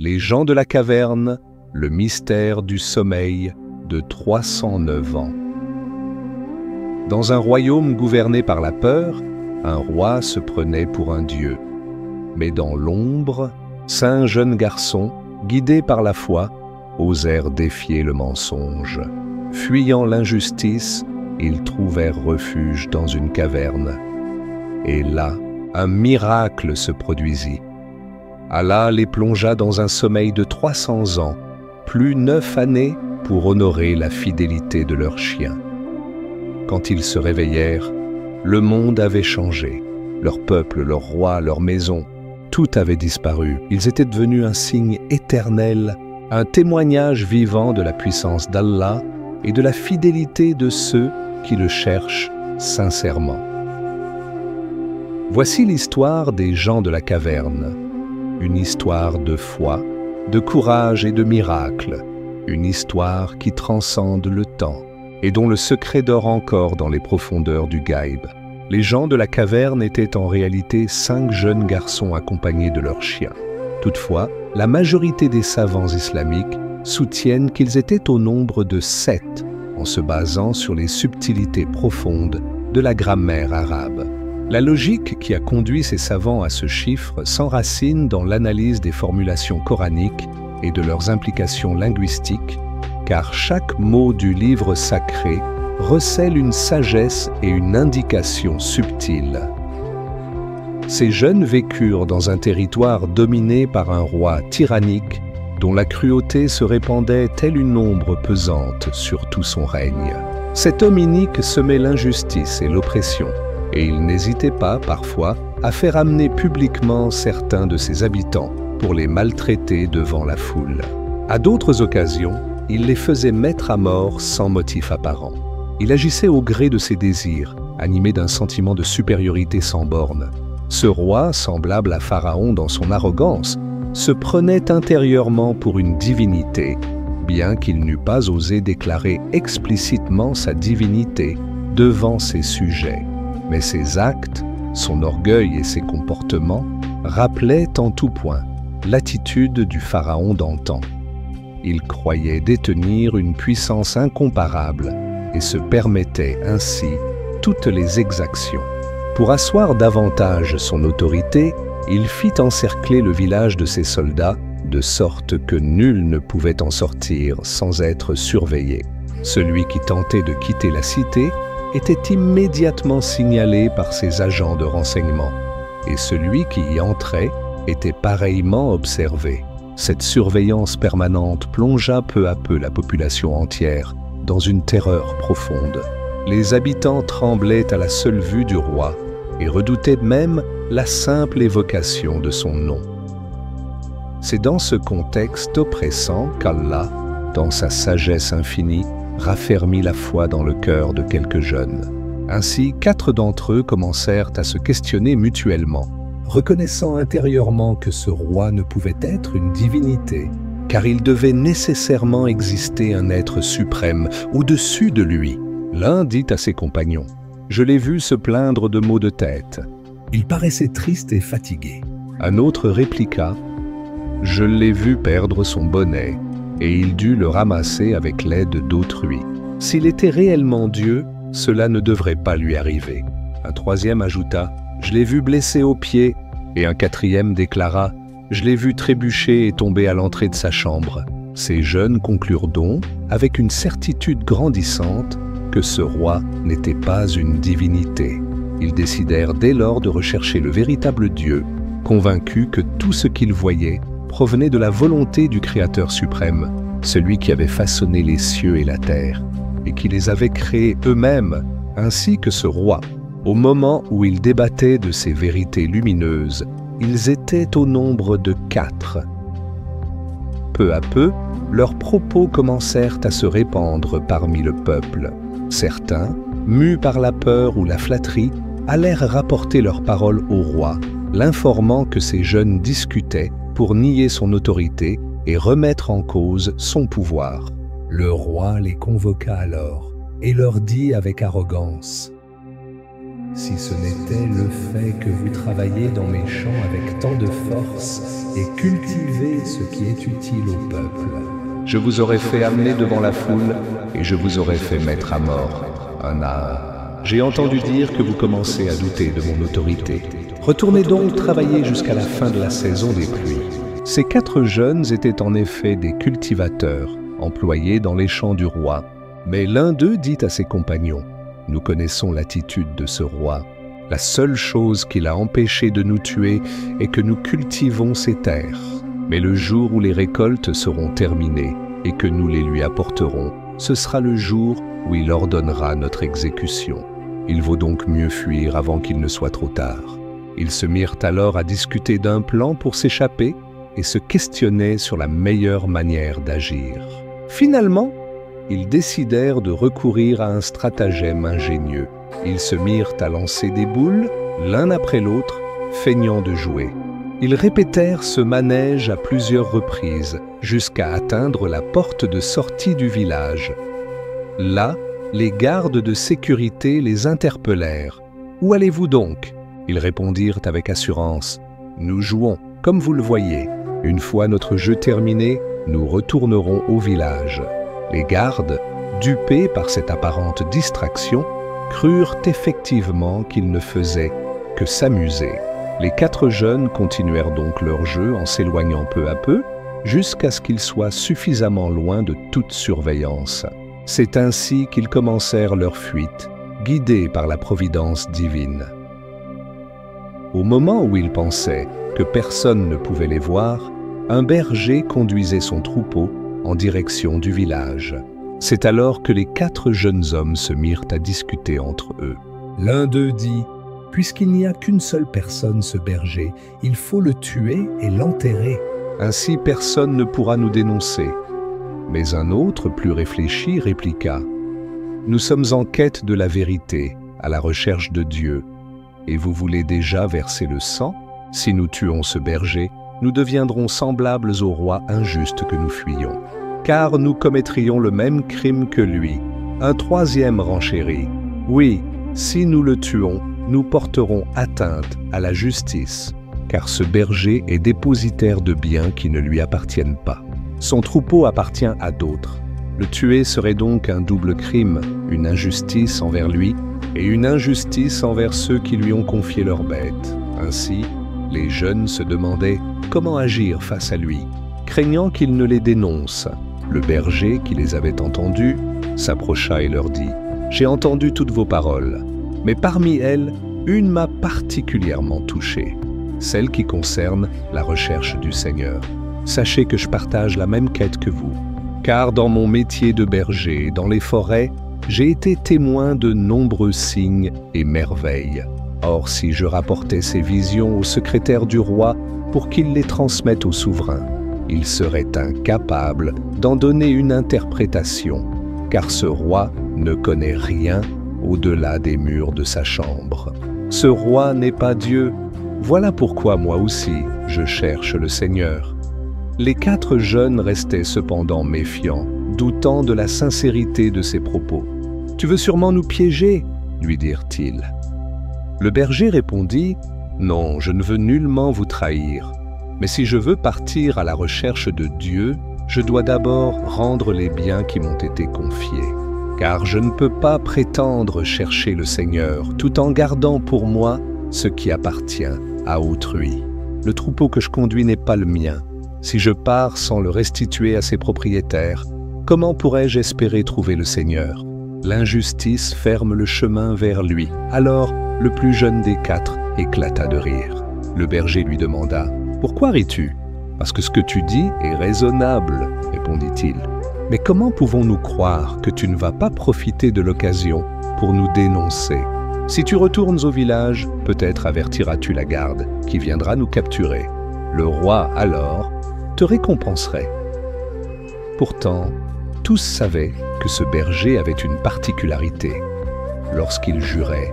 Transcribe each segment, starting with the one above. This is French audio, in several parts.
Les gens de la caverne, le mystère du sommeil de 309 ans. Dans un royaume gouverné par la peur, un roi se prenait pour un dieu. Mais dans l'ombre, 5 jeunes garçons, guidés par la foi, osèrent défier le mensonge. Fuyant l'injustice, ils trouvèrent refuge dans une caverne. Et là, un miracle se produisit. Allah les plongea dans un sommeil de 300 ans, plus 9 années pour honorer la fidélité de leur chien. Quand ils se réveillèrent, le monde avait changé. Leur peuple, leur roi, leur maison, tout avait disparu. Ils étaient devenus un signe éternel, un témoignage vivant de la puissance d'Allah et de la fidélité de ceux qui le cherchent sincèrement. Voici l'histoire des gens de la caverne, une histoire de foi, de courage et de miracle, une histoire qui transcende le temps et dont le secret dort encore dans les profondeurs du Ghaib. Les gens de la caverne étaient en réalité 5 jeunes garçons accompagnés de leurs chiens. Toutefois, la majorité des savants islamiques soutiennent qu'ils étaient au nombre de 7, en se basant sur les subtilités profondes de la grammaire arabe. La logique qui a conduit ces savants à ce chiffre s'enracine dans l'analyse des formulations coraniques et de leurs implications linguistiques, car chaque mot du livre sacré recèle une sagesse et une indication subtile. Ces jeunes vécurent dans un territoire dominé par un roi tyrannique dont la cruauté se répandait telle une ombre pesante sur tout son règne. Cet homme inique semait l'injustice et l'oppression, et il n'hésitait pas, parfois, à faire amener publiquement certains de ses habitants pour les maltraiter devant la foule. À d'autres occasions, il les faisait mettre à mort sans motif apparent. Il agissait au gré de ses désirs, animé d'un sentiment de supériorité sans borne. Ce roi, semblable à Pharaon dans son arrogance, se prenait intérieurement pour une divinité, bien qu'il n'eût pas osé déclarer explicitement sa divinité devant ses sujets. Mais ses actes, son orgueil et ses comportements rappelaient en tout point l'attitude du Pharaon d'antan. Il croyait détenir une puissance incomparable et se permettait ainsi toutes les exactions. Pour asseoir davantage son autorité, il fit encercler le village de ses soldats, de sorte que nul ne pouvait en sortir sans être surveillé. Celui qui tentait de quitter la cité était immédiatement signalé par ses agents de renseignement, et celui qui y entrait était pareillement observé. Cette surveillance permanente plongea peu à peu la population entière dans une terreur profonde. Les habitants tremblaient à la seule vue du roi et redoutaient même la simple évocation de son nom. C'est dans ce contexte oppressant qu'Allah, dans sa sagesse infinie, raffermit la foi dans le cœur de quelques jeunes. Ainsi, 4 d'entre eux commencèrent à se questionner mutuellement, reconnaissant intérieurement que ce roi ne pouvait être une divinité, car il devait nécessairement exister un être suprême au-dessus de lui. L'un dit à ses compagnons: « Je l'ai vu se plaindre de maux de tête. Il paraissait triste et fatigué. » Un autre répliqua: « Je l'ai vu perdre son bonnet, et il dut le ramasser avec l'aide d'autrui. S'il était réellement Dieu, cela ne devrait pas lui arriver. » Un troisième ajouta: « Je l'ai vu blessé aux pieds. » Et un quatrième déclara: « Je l'ai vu trébucher et tomber à l'entrée de sa chambre. » Ces jeunes conclurent donc, avec une certitude grandissante, que ce roi n'était pas une divinité. Ils décidèrent dès lors de rechercher le véritable Dieu, convaincus que tout ce qu'ils voyaient provenait de la volonté du Créateur suprême, celui qui avait façonné les cieux et la terre, et qui les avait créés eux-mêmes, ainsi que ce roi. Au moment où ils débattaient de ces vérités lumineuses, ils étaient au nombre de 4. Peu à peu, leurs propos commencèrent à se répandre parmi le peuple. Certains, mus par la peur ou la flatterie, allèrent rapporter leurs paroles au roi, l'informant que ces jeunes discutaient pour nier son autorité et remettre en cause son pouvoir. Le roi les convoqua alors et leur dit avec arrogance: Si ce n'était le fait que vous travaillez dans mes champs avec tant de force et cultivez ce qui est utile au peuple. Je vous aurais fait amener devant la foule et je vous aurais fait mettre à mort, un à un. J'ai entendu dire que vous commencez à douter de mon autorité. Retournez donc travailler jusqu'à la fin de la saison des pluies. Ces 4 jeunes étaient en effet des cultivateurs, employés dans les champs du roi. Mais l'un d'eux dit à ses compagnons: « Nous connaissons l'attitude de ce roi. La seule chose qui l'a empêché de nous tuer est que nous cultivons ses terres. Mais le jour où les récoltes seront terminées et que nous les lui apporterons, ce sera le jour où il ordonnera notre exécution. Il vaut donc mieux fuir avant qu'il ne soit trop tard. » Ils se mirent alors à discuter d'un plan pour s'échapper et se questionnaient sur la meilleure manière d'agir. Finalement, ils décidèrent de recourir à un stratagème ingénieux. Ils se mirent à lancer des boules, l'un après l'autre, feignant de jouer. Ils répétèrent ce manège à plusieurs reprises, jusqu'à atteindre la porte de sortie du village. Là, les gardes de sécurité les interpellèrent. « Où allez-vous donc ?» Ils répondirent avec assurance: « Nous jouons, comme vous le voyez. Une fois notre jeu terminé, nous retournerons au village. » Les gardes, dupés par cette apparente distraction, crurent effectivement qu'ils ne faisaient que s'amuser. Les 4 jeunes continuèrent donc leur jeu en s'éloignant peu à peu, jusqu'à ce qu'ils soient suffisamment loin de toute surveillance. C'est ainsi qu'ils commencèrent leur fuite, guidés par la providence divine. Au moment où ils pensaient que personne ne pouvait les voir, un berger conduisait son troupeau en direction du village. C'est alors que les 4 jeunes hommes se mirent à discuter entre eux. L'un d'eux dit: « Puisqu'il n'y a qu'une seule personne, ce berger, il faut le tuer et l'enterrer. Ainsi personne ne pourra nous dénoncer. » Mais un autre, plus réfléchi, répliqua: « Nous sommes en quête de la vérité, à la recherche de Dieu. Et vous voulez déjà verser le sang? Si nous tuons ce berger, nous deviendrons semblables au roi injuste que nous fuyons. Car nous commettrions le même crime que lui. » Un troisième renchérit: « Oui, si nous le tuons, nous porterons atteinte à la justice, car ce berger est dépositaire de biens qui ne lui appartiennent pas. Son troupeau appartient à d'autres. Le tuer serait donc un double crime, une injustice envers lui et une injustice envers ceux qui lui ont confié leurs bêtes. » Ainsi, les jeunes se demandaient comment agir face à lui, craignant qu'il ne les dénonce. Le berger, qui les avait entendus, s'approcha et leur dit: « J'ai entendu toutes vos paroles, mais parmi elles, une m'a particulièrement touché, celle qui concerne la recherche du Seigneur. Sachez que je partage la même quête que vous, car dans mon métier de berger, dans les forêts, j'ai été témoin de nombreux signes et merveilles. Or, si je rapportais ces visions au secrétaire du roi pour qu'il les transmette au souverain, il serait incapable d'en donner une interprétation, car ce roi ne connaît rien au-delà des murs de sa chambre. Ce roi n'est pas Dieu. Voilà pourquoi moi aussi, je cherche le Seigneur. » Les 4 jeunes restaient cependant méfiants, doutant de la sincérité de ses propos. « Tu veux sûrement nous piéger ?» lui dirent-ils. Le berger répondit: « Non, je ne veux nullement vous trahir. Mais si je veux partir à la recherche de Dieu, je dois d'abord rendre les biens qui m'ont été confiés. Car je ne peux pas prétendre chercher le Seigneur tout en gardant pour moi ce qui appartient à autrui. Le troupeau que je conduis n'est pas le mien. Si je pars sans le restituer à ses propriétaires, comment pourrais-je espérer trouver le Seigneur? L'injustice ferme le chemin vers lui. » Alors, le plus jeune des 4 éclata de rire. Le berger lui demanda: « Pourquoi ris-tu ? » « Parce que ce que tu dis est raisonnable, » répondit-il. « Mais comment pouvons-nous croire que tu ne vas pas profiter de l'occasion pour nous dénoncer? Si tu retournes au village, peut-être avertiras-tu la garde qui viendra nous capturer. Le roi, alors, te récompenserait. » Pourtant, tous savaient que ce berger avait une particularité. Lorsqu'il jurait,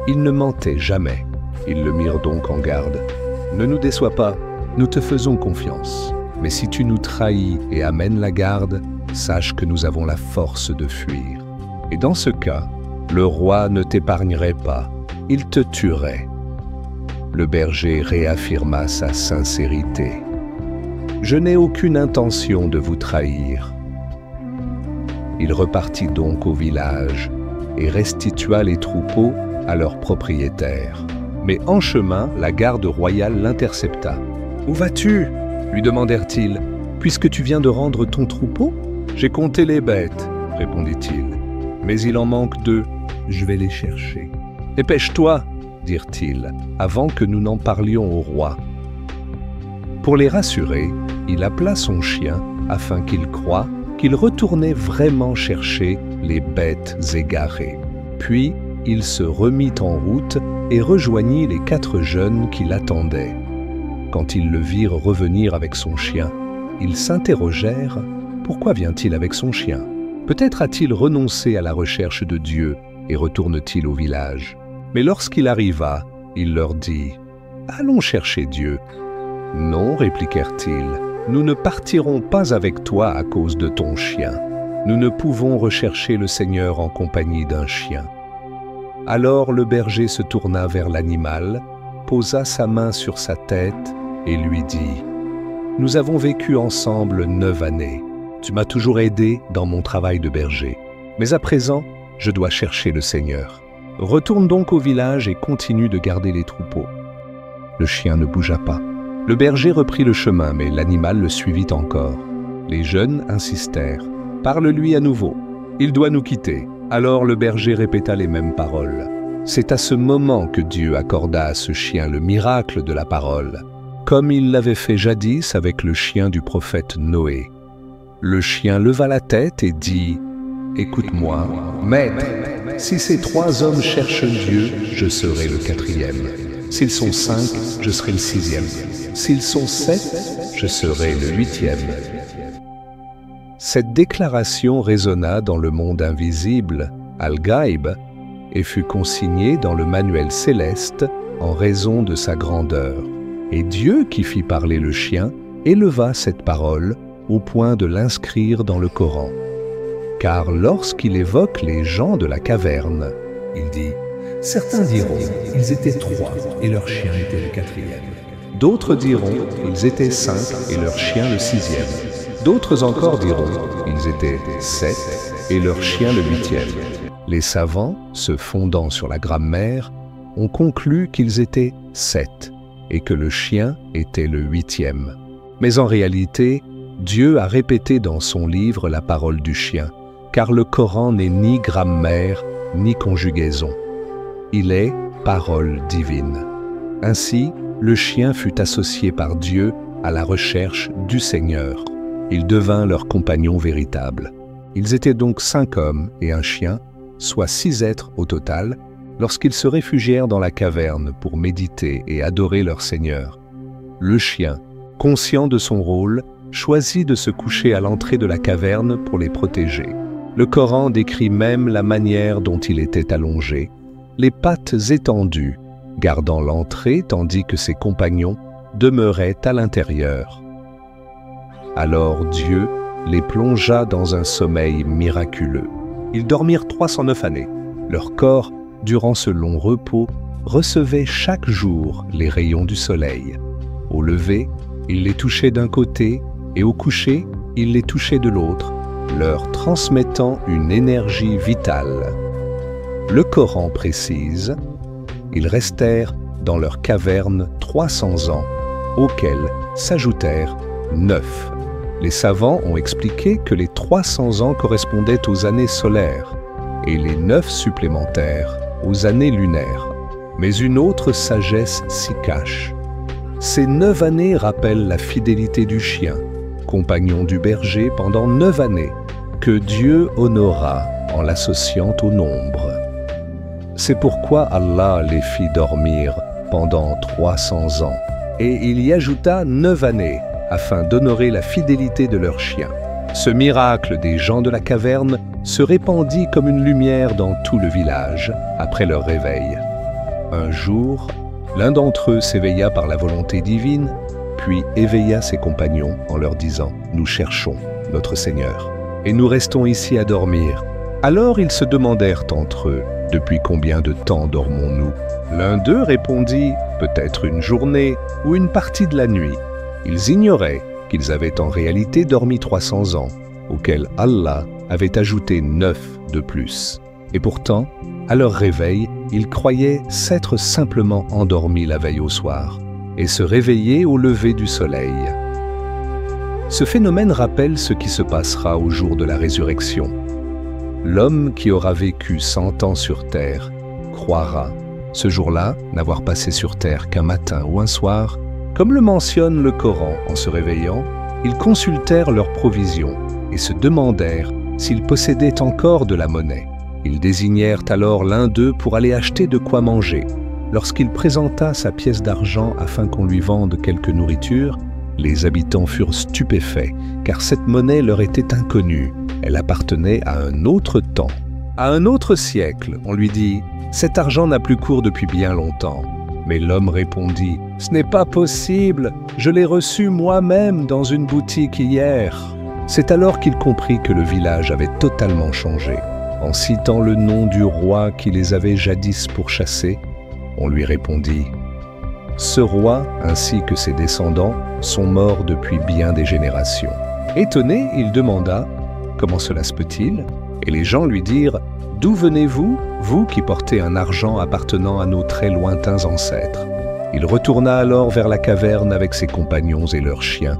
il ne mentait jamais. Ils le mirent donc en garde. « Ne nous déçois pas, nous te faisons confiance. Mais si tu nous trahis et amènes la garde, sache que nous avons la force de fuir. Et dans ce cas, le roi ne t'épargnerait pas. il te tuerait. Le berger réaffirma sa sincérité. Je n'ai aucune intention de vous trahir. Il repartit donc au village et restitua les troupeaux à leurs propriétaires. Mais en chemin, la garde royale l'intercepta. « Où vas-tu » lui demandèrent-ils. « Puisque tu viens de rendre ton troupeau ?»« J'ai compté les bêtes, » répondit-il. « Mais il en manque 2. Je vais les chercher. »« Dépêche-toi » dirent-ils, avant que nous n'en parlions au roi. Pour les rassurer, il appela son chien afin qu'il croie qu'il retournait vraiment chercher les bêtes égarées. Puis, il se remit en route et rejoignit les 4 jeunes qui l'attendaient. Quand ils le virent revenir avec son chien, ils s'interrogèrent « Pourquoi vient-il avec son chien? Peut-être a-t-il renoncé à la recherche de Dieu et retourne-t-il au village ?» Mais lorsqu'il arriva, il leur dit « Allons chercher Dieu. » « Non, répliquèrent-ils, nous ne partirons pas avec toi à cause de ton chien. Nous ne pouvons rechercher le Seigneur en compagnie d'un chien. » Alors le berger se tourna vers l'animal, posa sa main sur sa tête et lui dit « Nous avons vécu ensemble 9 années. Tu m'as toujours aidé dans mon travail de berger. Mais à présent, je dois chercher le Seigneur. Retourne donc au village et continue de garder les troupeaux. » Le chien ne bougea pas. Le berger reprit le chemin, mais l'animal le suivit encore. Les jeunes insistèrent. « Parle-lui à nouveau. Il doit nous quitter. » Alors le berger répéta les mêmes paroles. C'est à ce moment que Dieu accorda à ce chien le miracle de la parole, comme il l'avait fait jadis avec le chien du prophète Noé. Le chien leva la tête et dit « Écoute-moi, maître, si ces 3 hommes cherchent Dieu, je serai le 4e. S'ils sont 5, je serai le 6e. S'ils sont 7, je serai le 8e. » Cette déclaration résonna dans le monde invisible, Al-Ghaib, et fut consignée dans le manuel céleste en raison de sa grandeur. Et Dieu, qui fit parler le chien, éleva cette parole au point de l'inscrire dans le Coran. Car lorsqu'il évoque les gens de la caverne, il dit « Certains diront, ils étaient 3 et leur chien était le 4e. D'autres diront, ils étaient 5 et leur chien le 6e. D'autres encore diront, ils étaient 7 et leur chien le 8e. Les savants, se fondant sur la grammaire, ont conclu qu'ils étaient 7 et que le chien était le 8e. Mais en réalité, Dieu a répété dans son livre la parole du chien, car le Coran n'est ni grammaire ni conjugaison. Il est parole divine. Ainsi, le chien fut associé par Dieu à la recherche du Seigneur. Il devint leur compagnon véritable. Ils étaient donc 5 hommes et un chien, soit 6 êtres au total, lorsqu'ils se réfugièrent dans la caverne pour méditer et adorer leur Seigneur. Le chien, conscient de son rôle, choisit de se coucher à l'entrée de la caverne pour les protéger. Le Coran décrit même la manière dont il était allongé, les pattes étendues, gardant l'entrée tandis que ses compagnons demeuraient à l'intérieur. Alors Dieu les plongea dans un sommeil miraculeux. Ils dormirent 309 années. Leur corps, durant ce long repos, recevait chaque jour les rayons du soleil. Au lever, il les touchait d'un côté et au coucher, il les touchait de l'autre, leur transmettant une énergie vitale. Le Coran précise, ils restèrent dans leur caverne 300 ans, auxquels s'ajoutèrent 9. Les savants ont expliqué que les 300 ans correspondaient aux années solaires et les 9 supplémentaires aux années lunaires. Mais une autre sagesse s'y cache. Ces 9 années rappellent la fidélité du chien, compagnon du berger pendant 9 années, que Dieu honora en l'associant au nombre. C'est pourquoi Allah les fit dormir pendant 300 ans, et il y ajouta 9 années, afin d'honorer la fidélité de leur chien. Ce miracle des gens de la caverne se répandit comme une lumière dans tout le village après leur réveil. Un jour, l'un d'entre eux s'éveilla par la volonté divine, puis éveilla ses compagnons en leur disant « Nous cherchons notre Seigneur, et nous restons ici à dormir. » Alors ils se demandèrent entre eux « Depuis combien de temps dormons-nous » L'un d'eux répondit « peut-être une journée ou une partie de la nuit ». Ils ignoraient qu'ils avaient en réalité dormi 300 ans, auxquels Allah avait ajouté 9 de plus. Et pourtant, à leur réveil, ils croyaient s'être simplement endormis la veille au soir et se réveiller au lever du soleil. Ce phénomène rappelle ce qui se passera au jour de la résurrection. L'homme qui aura vécu 100 ans sur terre croira, ce jour-là, n'avoir passé sur terre qu'un matin ou un soir. Comme le mentionne le Coran en se réveillant, ils consultèrent leurs provisions et se demandèrent s'ils possédaient encore de la monnaie. Ils désignèrent alors l'un d'eux pour aller acheter de quoi manger. Lorsqu'il présenta sa pièce d'argent afin qu'on lui vende quelque nourriture, les habitants furent stupéfaits, car cette monnaie leur était inconnue. Elle appartenait à un autre temps. À un autre siècle, on lui dit « Cet argent n'a plus cours depuis bien longtemps ». Mais l'homme répondit « Ce n'est pas possible, je l'ai reçu moi-même dans une boutique hier ». C'est alors qu'il comprit que le village avait totalement changé. En citant le nom du roi qui les avait jadis pourchassés, on lui répondit « Ce roi, ainsi que ses descendants, sont morts depuis bien des générations. » Étonné, il demanda « Comment cela se peut-il » Et les gens lui dirent « D'où venez-vous, vous qui portez un argent appartenant à nos très lointains ancêtres ?» Il retourna alors vers la caverne avec ses compagnons et leurs chiens,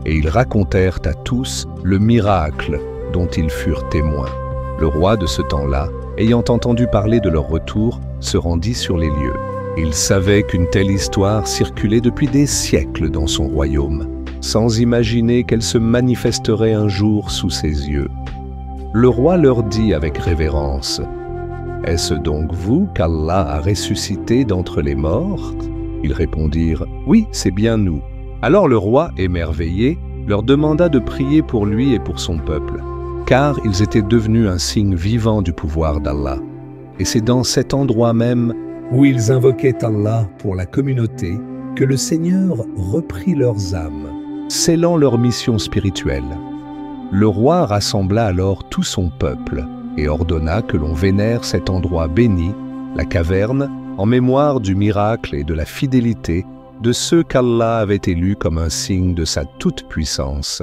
et ils racontèrent à tous le miracle dont ils furent témoins. Le roi de ce temps-là, ayant entendu parler de leur retour, se rendit sur les lieux. Il savait qu'une telle histoire circulait depuis des siècles dans son royaume, sans imaginer qu'elle se manifesterait un jour sous ses yeux. Le roi leur dit avec révérence « Est-ce donc vous qu'Allah a ressuscité d'entre les morts ?» Ils répondirent « Oui, c'est bien nous. » Alors le roi, émerveillé, leur demanda de prier pour lui et pour son peuple, car ils étaient devenus un signe vivant du pouvoir d'Allah. Et c'est dans cet endroit même où ils invoquaient Allah pour la communauté que le Seigneur reprit leurs âmes, scellant leur mission spirituelle. Le roi rassembla alors tout son peuple et ordonna que l'on vénère cet endroit béni, la caverne, en mémoire du miracle et de la fidélité de ceux qu'Allah avait élus comme un signe de sa toute-puissance.